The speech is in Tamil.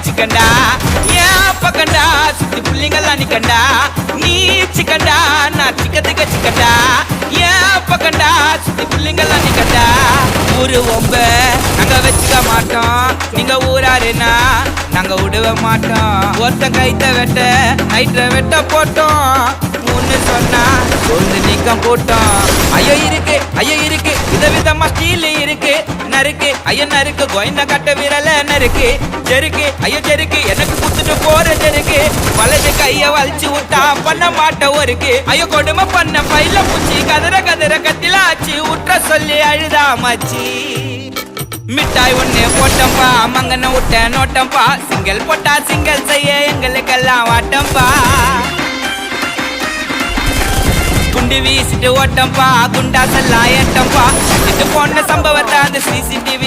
சிக்கண்டா ஏன் பக்கண்டா சுத்தி புள்ளிங்கெல்லாம் நிக்கண்டா நீ சிக்கண்டா நான் சிக்கத்துக்க சிக்கண்டா ஏன் பக்கண்டா சுத்தி புள்ளிங்கெல்லாம் நிக்கண்டா ஊரு ஒம்ப நாங்க வச்சுக்க மாட்டோம் நீங்க ஊராருன்னா நாங்க விடுவ மாட்டோம் ஒருத்த கைத்த வெட்ட நைட்ட வெட்ட போட்டோம் ஒன்னு சொன்னா ஒன்று நீக்கம் போட்டோம் ஐயோ இருக்கு விதவிதமா ஸ்டீல் இருக்கு நறுக்கு ஐயோ நறுக்கு கோயந்த கட்ட விரல நறுக்கு செருக்கு ஐயோ செருக்கு எனக்கு குத்துட்டு போற செருக்கு வலது கைய வலிச்சு விட்டா பண்ண மாட்ட ஒருக்கு ஐயோ கொடுமை பண்ண பையில பூச்சி கதற கத்தில ஆச்சு உற்ற சொல்லி அழுதாமச்சி மிட்டாய் ஒண்ணு போட்டம்பா மங்கன விட்ட நோட்டம்பா சிங்கல் போட்டா சிங்கல் செய்ய எங்களுக்கெல்லாம் வாட்டம்பா குண்டு வீசிட்டு ஓட்டம்பா குண்டாசெல்லாம் ஏட்டம்பா இது போன சம்பவத்தை அந்த CCTV